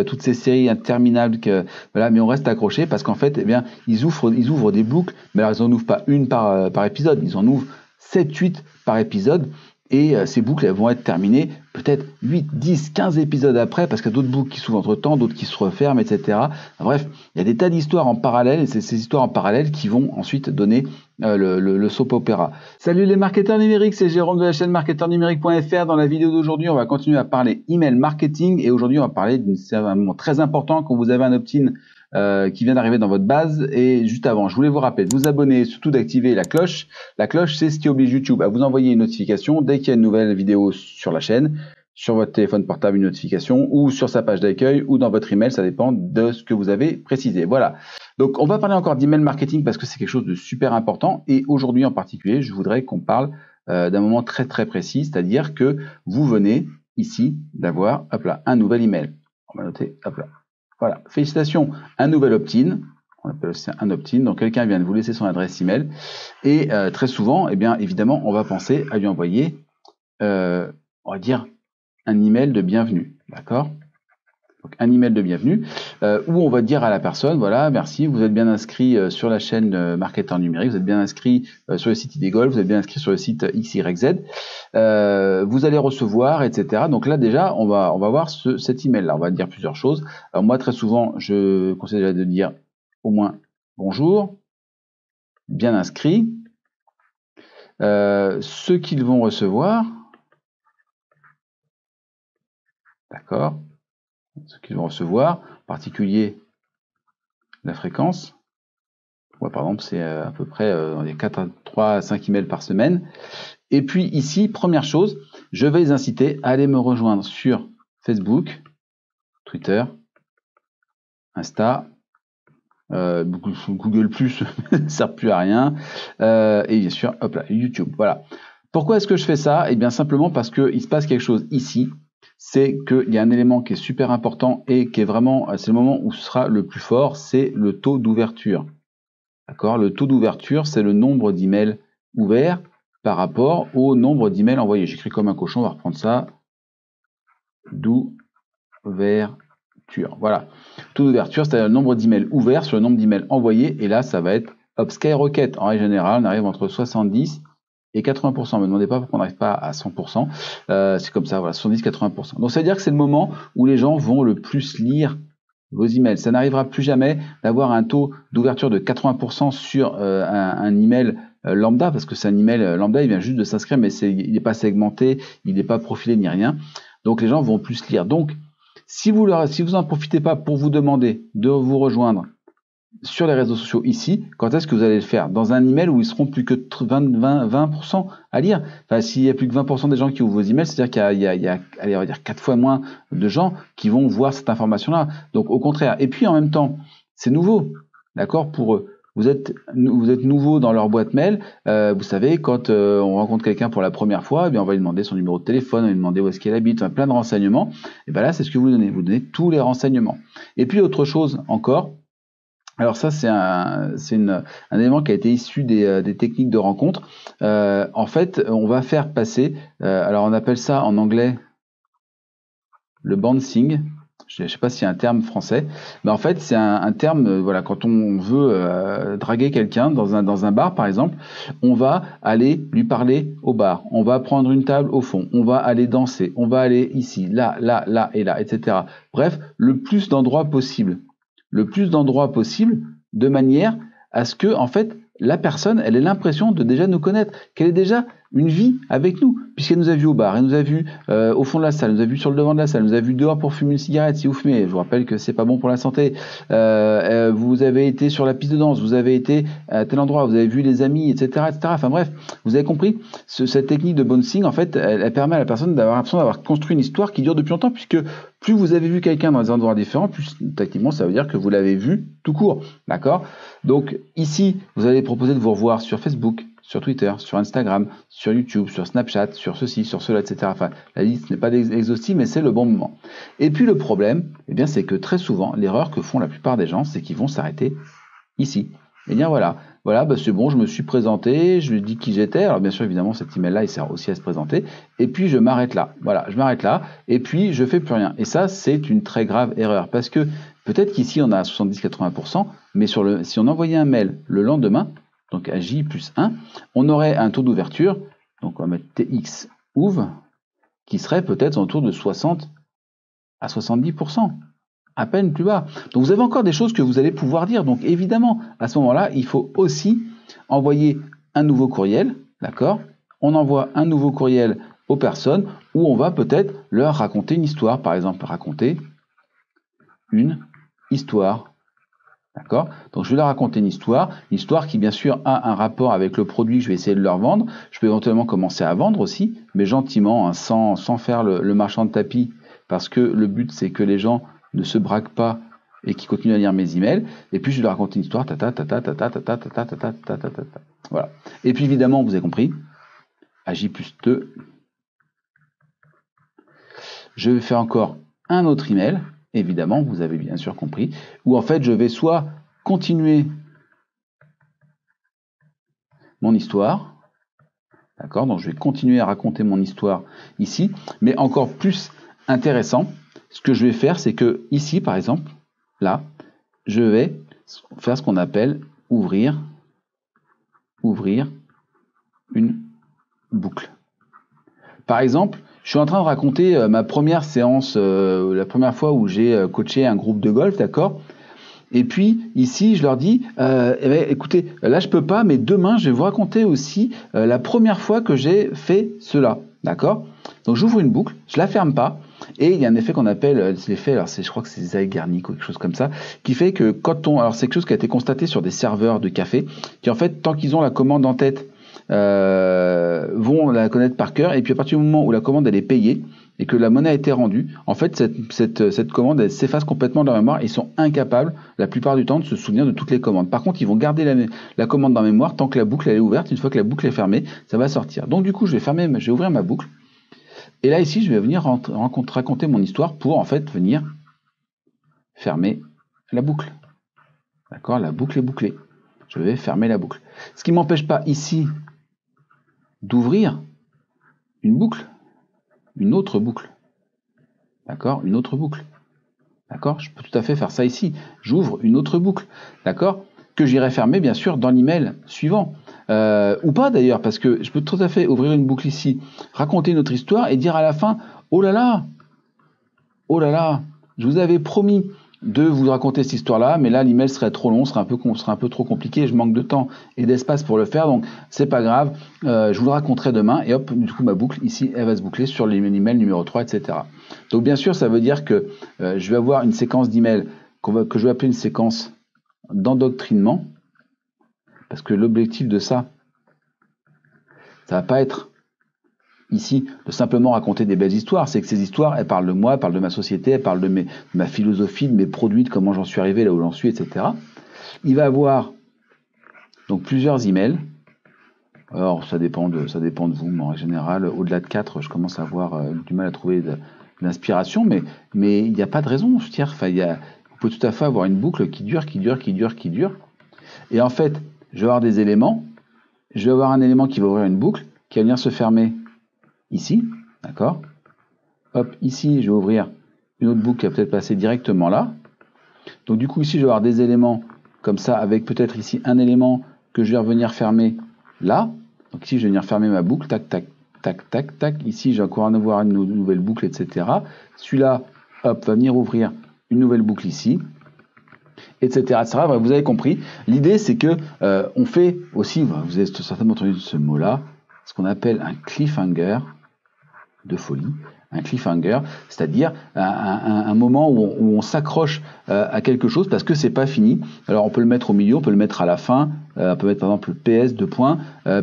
toutes ces séries interminables que voilà, mais on reste accroché parce qu'en fait, eh bien, ils ouvrent des boucles, mais alors ils en ouvrent pas une par épisode, ils en ouvrent 7, 8 par épisode. Et ces boucles, elles vont être terminées peut-être 8, 10, 15 épisodes après, parce qu'il y a d'autres boucles qui s'ouvrent entre-temps, d'autres qui se referment, etc. Bref, il y a des tas d'histoires en parallèle, et c'est ces histoires en parallèle qui vont ensuite donner le soap opéra. Salut les marketeurs numériques, c'est Jérôme de la chaîne marketeurnumérique.fr. Dans la vidéo d'aujourd'hui, on va continuer à parler email marketing, et aujourd'hui, on va parler d'un moment très important quand vous avez un opt-in qui vient d'arriver dans votre base. Et juste avant, je voulais vous rappeler de vous abonner et surtout d'activer la cloche. La cloche, c'est ce qui oblige YouTube à vous envoyer une notification dès qu'il y a une nouvelle vidéo sur la chaîne, sur votre téléphone portable une notification, ou sur sa page d'accueil, ou dans votre email, ça dépend de ce que vous avez précisé. Voilà. Donc, on va parler encore d'email marketing parce que c'est quelque chose de super important. Et aujourd'hui en particulier, je voudrais qu'on parle d'un moment très très précis, c'est-à-dire que vous venez ici d'avoir, hop là, un nouvel email. On va noter, hop là. Voilà, félicitations, un nouvel opt-in, on appelle aussi un opt-in, donc quelqu'un vient de vous laisser son adresse email, et très souvent, eh bien évidemment, on va penser à lui envoyer, on va dire, un email de bienvenue, d'accord? Donc un email de bienvenue, où on va dire à la personne, voilà, merci, vous êtes bien inscrit sur la chaîne Marketeur Numérique, vous êtes bien inscrit sur le site Idégol, vous êtes bien inscrit sur le site XYZ, vous allez recevoir, etc. Donc là déjà, on va voir cet email-là. On va dire plusieurs choses. Alors moi, très souvent, je conseille déjà de dire au moins bonjour, bien inscrit, ce qu'ils vont recevoir, d'accord, ce qu'ils vont recevoir, en particulier la fréquence. Ouais, par exemple, c'est à peu près 3 à 5 emails par semaine. Et puis ici, première chose, je vais les inciter à aller me rejoindre sur Facebook, Twitter, Insta, Google+, ne sert plus à rien, et bien sûr, hop là, YouTube. Voilà. Pourquoi est-ce que je fais ça? Eh bien simplement parce qu'il se passe quelque chose ici, c'est qu'il y a un élément qui est super important et qui est vraiment, c'est le moment où ce sera le plus fort, c'est le taux d'ouverture. D'accord? Le taux d'ouverture, c'est le nombre d'emails ouverts par rapport au nombre d'emails envoyés. J'écris comme un cochon, on va reprendre ça. D'ouverture. Voilà. Taux d'ouverture, c'est-à-dire le nombre d'emails ouverts sur le nombre d'emails envoyés. Et là, ça va être hop, skyrocket. En règle générale, on arrive entre 70 et 80%. Ne me demandez pas pourquoi on n'arrive pas à 100%. C'est comme ça, voilà, 70-80%. Donc, ça veut dire que c'est le moment où les gens vont le plus lire vos emails. Ça n'arrivera plus jamais d'avoir un taux d'ouverture de 80% sur un email lambda, parce que c'est un email lambda, il vient juste de s'inscrire, mais il n'est pas segmenté, il n'est pas profilé ni rien. Donc les gens vont plus lire. Donc si vous n'en profitez pas pour vous demander de vous rejoindre sur les réseaux sociaux ici, quand est-ce que vous allez le faire? Dans un email où ils seront plus que 20% à lire. Enfin, s'il y a plus que 20% des gens qui ouvrent vos emails, c'est-à-dire qu'il y a allez, on va dire 4 fois moins de gens qui vont voir cette information-là. Donc, au contraire. Et puis, en même temps, c'est nouveau. D'accord? Pour eux. Vous êtes nouveau dans leur boîte mail. Vous savez, quand on rencontre quelqu'un pour la première fois, eh bien, on va lui demander son numéro de téléphone, on va lui demander où est-ce qu'il habite, enfin, plein de renseignements. Et bien là, c'est ce que vous donnez. Vous donnez tous les renseignements. Et puis, autre chose encore. Alors ça, c'est un élément qui a été issu des techniques de rencontre. En fait, on va faire passer, alors on appelle ça en anglais le bouncing. Je ne sais pas s'il y a un terme français, mais en fait, c'est un terme, voilà, quand on veut draguer quelqu'un dans un bar, par exemple, on va aller lui parler au bar, on va prendre une table au fond, on va aller danser, on va aller ici, là, là, là et là, etc. Bref, le plus d'endroits possible. Le plus d'endroits possible, de manière à ce que, en fait, la personne, elle ait l'impression de déjà nous connaître, qu'elle ait déjà une vie avec nous, puisqu'elle nous a vu au bar, elle nous a vu au fond de la salle, elle nous a vu sur le devant de la salle, elle nous a vu dehors pour fumer une cigarette si vous fumez. Je vous rappelle que c'est pas bon pour la santé. Vous avez été sur la piste de danse, vous avez été à tel endroit, vous avez vu les amis, etc., etc. Enfin bref, vous avez compris. Cette technique de bouncing, en fait, elle permet à la personne d'avoir l'impression d'avoir construit une histoire qui dure depuis longtemps, puisque plus vous avez vu quelqu'un dans des endroits différents, plus tactiquement ça veut dire que vous l'avez vu tout court, d'accord? Donc ici, vous allez proposer de vous revoir sur Facebook, sur Twitter, sur Instagram, sur YouTube, sur Snapchat, sur ceci, sur cela, etc. Enfin, la liste n'est pas exhaustive, mais c'est le bon moment. Et puis le problème, eh bien, c'est que très souvent, l'erreur que font la plupart des gens, c'est qu'ils vont s'arrêter ici. Eh bien voilà, Voilà, bah c'est bon, je me suis présenté, je lui dis qui j'étais. Alors bien sûr, évidemment, cet email-là, il sert aussi à se présenter. Et puis je m'arrête là. Voilà, je m'arrête là. Et puis je fais plus rien. Et ça, c'est une très grave erreur. Parce que peut-être qu'ici, on a 70-80%, mais si on envoyait un mail le lendemain, donc à J plus 1, on aurait un taux d'ouverture, donc on va mettre TX ouv, qui serait peut-être autour de 60 à 70%. À peine plus bas. Donc vous avez encore des choses que vous allez pouvoir dire. Donc évidemment, à ce moment-là, il faut aussi envoyer un nouveau courriel, d'accord? On envoie un nouveau courriel aux personnes où on va peut-être leur raconter une histoire. Par exemple, raconter une histoire. D'accord? Donc je vais leur raconter une histoire qui bien sûr a un rapport avec le produit que je vais essayer de leur vendre. Je peux éventuellement commencer à vendre aussi, mais gentiment, hein, sans faire le marchand de tapis, parce que le but c'est que les gens ne se braquent pas et qui continuent à lire mes emails. Et puis je vais leur raconter une histoire, voilà. Et puis évidemment, vous avez compris, à J plus 2, je vais faire encore un autre email, évidemment, vous avez bien sûr compris, où en fait je vais soit continuer mon histoire, d'accord, donc je vais continuer à raconter mon histoire ici, mais encore plus intéressant, ce que je vais faire, c'est que ici, par exemple, là, je vais faire ce qu'on appelle ouvrir une boucle. Par exemple, je suis en train de raconter ma première séance, la première fois où j'ai coaché un groupe de golf, d'accord? Et puis ici, je leur dis, écoutez, là je peux pas, mais demain je vais vous raconter aussi la première fois que j'ai fait cela, d'accord? Donc j'ouvre une boucle, je la ferme pas, et il y a un effet qu'on appelle l'effet, alors je crois que c'est Zeigarnik ou quelque chose comme ça, qui fait que alors c'est quelque chose qui a été constaté sur des serveurs de café, qui en fait tant qu'ils ont la commande en tête, vont la connaître par cœur, et puis à partir du moment où la commande elle est payée et que la monnaie a été rendue, en fait cette commande elle s'efface complètement de leur mémoire. Ils sont incapables la plupart du temps de se souvenir de toutes les commandes. Par contre, ils vont garder la commande dans la mémoire tant que la boucle elle est ouverte. Une fois que la boucle est fermée, ça va sortir. Donc du coup, je vais ouvrir ma boucle, et là ici je vais venir raconter mon histoire pour en fait venir fermer la boucle. D'accord, la boucle est bouclée. Je vais fermer la boucle. Ce qui m'empêche pas ici d'ouvrir une boucle, une autre boucle. D'accord? Une autre boucle. D'accord? Je peux tout à fait faire ça ici. J'ouvre une autre boucle. D'accord? Que j'irai fermer, bien sûr, dans l'email suivant. Ou pas d'ailleurs, parce que je peux tout à fait ouvrir une boucle ici, raconter une autre histoire et dire à la fin, oh là là, je vous avais promis de vous raconter cette histoire-là, mais là l'email serait trop long, serait un peu trop compliqué, je manque de temps et d'espace pour le faire, donc c'est pas grave, je vous le raconterai demain, et hop, du coup ma boucle ici, elle va se boucler sur l'email numéro 3, etc. Donc bien sûr, ça veut dire que je vais avoir une séquence d'emails que je vais appeler une séquence d'endoctrinement, parce que l'objectif de ça va pas être ici de simplement raconter des belles histoires, c'est que ces histoires, elles parlent de moi, elles parlent de ma société, elles parlent de ma philosophie, de mes produits, de comment j'en suis arrivé là où j'en suis, etc. Il va avoir donc plusieurs emails. Alors ça dépend de vous, mais en général, au-delà de 4, je commence à avoir du mal à trouver de l'inspiration, mais il n'y a pas de raison, je veux dire, on peut tout à fait avoir une boucle qui dure, et en fait, je vais avoir des éléments, je vais avoir un élément qui va ouvrir une boucle, qui va venir se fermer ici, d'accord? Hop, ici, je vais ouvrir une autre boucle qui va peut-être passer directement là. Donc du coup, ici, je vais avoir des éléments comme ça, avec peut-être ici un élément que je vais revenir fermer là. Donc ici, je vais venir fermer ma boucle, tac, tac, tac, tac, tac. Ici, j'ai encore avoir une nouvelle boucle, etc. Celui-là, hop, va venir ouvrir une nouvelle boucle ici, etc., etc. Vous avez compris. L'idée, c'est que on fait aussi, vous avez certainement entendu ce mot-là, ce qu'on appelle un cliffhanger de folie, un cliffhanger, c'est-à-dire un moment où on s'accroche à quelque chose parce que c'est pas fini. Alors on peut le mettre au milieu, on peut le mettre à la fin, on peut mettre par exemple PS,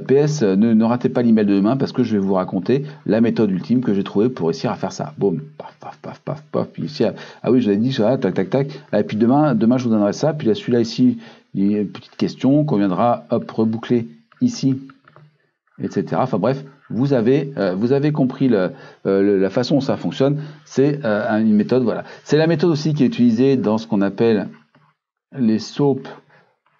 PS, ne ratez pas l'email de demain parce que je vais vous raconter la méthode ultime que j'ai trouvée pour réussir à faire ça. Boum, paf, paf, paf, paf, paf, puis ici, ah oui, je l'avais dit, ça, tac, tac, tac, et puis demain je vous donnerai ça, puis là, celui-là ici, il y a une petite question qu'on viendra, hop, reboucler ici, etc. Enfin bref, vous avez compris la façon dont ça fonctionne. C'est une méthode, voilà. C'est la méthode aussi qui est utilisée dans ce qu'on appelle les SOAP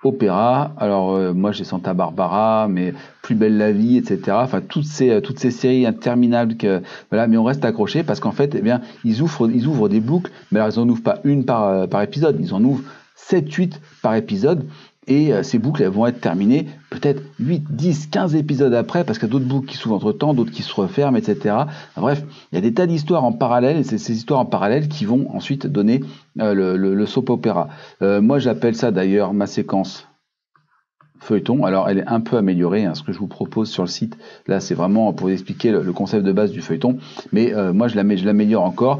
Opéra, alors moi j'ai Santa Barbara, mais Plus belle la vie, etc. Enfin toutes ces séries interminables que voilà, mais on reste accroché parce qu'en fait, eh bien, ils ouvrent des boucles, mais alors ils en ouvrent pas une par épisode, ils en ouvrent 7-8 par épisode. Et ces boucles, elles vont être terminées peut-être 8, 10, 15 épisodes après, parce qu'il y a d'autres boucles qui s'ouvrent entre temps, d'autres qui se referment, etc. Bref, il y a des tas d'histoires en parallèle, et c'est ces histoires en parallèle qui vont ensuite donner le soap opéra. Moi, j'appelle ça d'ailleurs ma séquence feuilleton. Alors, elle est un peu améliorée, hein, ce que je vous propose sur le site. Là, c'est vraiment pour vous expliquer le concept de base du feuilleton. Mais moi, je l'améliore encore.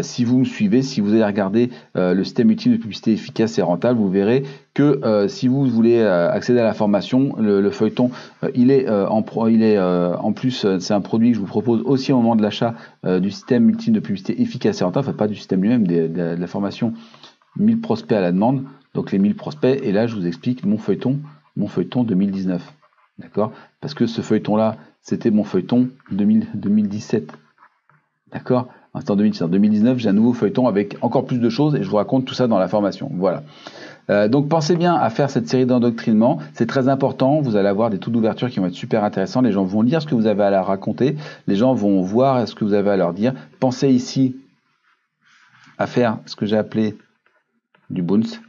Si vous me suivez, si vous allez regarder le système ultime de publicité efficace et rentable, vous verrez que si vous voulez accéder à la formation, le feuilleton, il est en plus, c'est un produit que je vous propose aussi au moment de l'achat du système ultime de publicité efficace et rentable, enfin pas du système lui-même, de la formation 1000 prospects à la demande. Donc les 1000 prospects, et là, je vous explique mon feuilleton 2019. D'accord? Parce que ce feuilleton-là, c'était mon feuilleton 2017. D'accord? C'est en 2017. En 2019, j'ai un nouveau feuilleton avec encore plus de choses et je vous raconte tout ça dans la formation. Voilà. Donc pensez bien à faire cette série d'endoctrinement, c'est très important, vous allez avoir des taux d'ouverture qui vont être super intéressants, les gens vont lire ce que vous avez à leur raconter, les gens vont voir ce que vous avez à leur dire. Pensez ici à faire ce que j'ai appelé du bounce.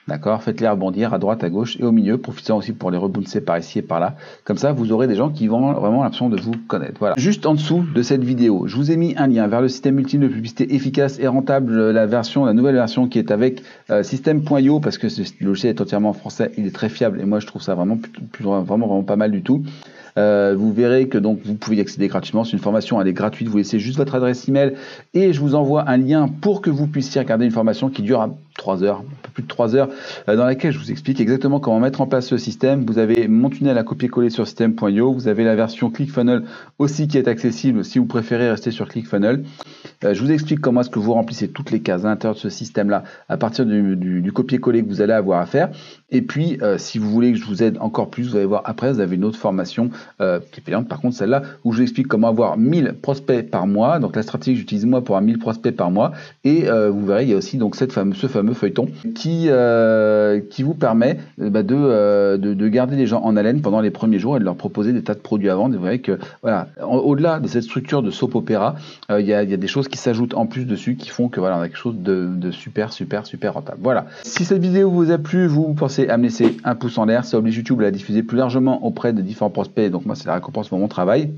D'accord, faites-les rebondir à droite, à gauche et au milieu. Profitez aussi pour les rebouncer par ici et par là. Comme ça, vous aurez des gens qui vont vraiment l'impression de vous connaître. Voilà. Juste en dessous de cette vidéo, je vous ai mis un lien vers le système ultime de publicité efficace et rentable, la nouvelle version qui est avec système.io, parce que ce logiciel est entièrement en français, il est très fiable et moi je trouve ça vraiment pas mal du tout. Vous verrez que donc vous pouvez y accéder gratuitement. C'est une formation, elle est gratuite. Vous laissez juste votre adresse email et je vous envoie un lien pour que vous puissiez regarder une formation qui dure 3 heures, un peu plus de 3 heures, dans laquelle je vous explique exactement comment mettre en place ce système. Vous avez mon tunnel à copier-coller sur système.io. Vous avez la version ClickFunnels aussi qui est accessible si vous préférez rester sur ClickFunnels. Je vous explique comment est-ce que vous remplissez toutes les cases à l'intérieur de ce système-là à partir du copier-coller que vous allez avoir à faire. Et puis, si vous voulez que je vous aide encore plus, vous allez voir après, vous avez une autre formation qui est payante, par contre celle-là, où je vous explique comment avoir 1000 prospects par mois. Donc la stratégie que j'utilise moi pour avoir 1000 prospects par mois. Et vous verrez, il y a aussi donc ce fameux feuilleton qui vous permet de garder les gens en haleine pendant les premiers jours et de leur proposer des tas de produits à vendre. Et vous verrez que voilà, au-delà de cette structure de soap opéra, il y a des choses qui s'ajoutent en plus dessus qui font que voilà, on a quelque chose de super rentable. Voilà. Si cette vidéo vous a plu, vous pensez à me laisser un pouce en l'air, ça oblige YouTube à la diffuser plus largement auprès de différents prospects. Donc moi, c'est la récompense pour mon travail.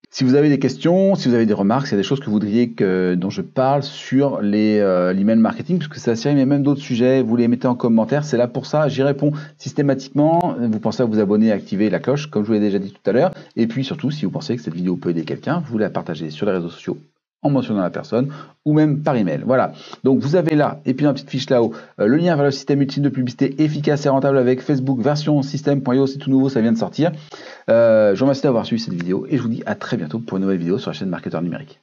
Si vous avez des questions, si vous avez des remarques, s'il y a des choses que vous voudriez dont je parle sur l'email marketing, puisque c'est la série, mais même d'autres sujets, vous les mettez en commentaire, c'est là pour ça, j'y réponds systématiquement. Vous pensez à vous abonner et activer la cloche, comme je vous l'ai déjà dit tout à l'heure. Et puis surtout, si vous pensez que cette vidéo peut aider quelqu'un, vous la partagez sur les réseaux sociaux en mentionnant la personne ou même par email. Voilà. Donc vous avez là, et puis dans la petite fiche là-haut, le lien vers le système ultime de publicité efficace et rentable avec Facebook version système.io, c'est tout nouveau, ça vient de sortir. Je vous remercie d'avoir suivi cette vidéo et je vous dis à très bientôt pour une nouvelle vidéo sur la chaîne Marketeur Numérique.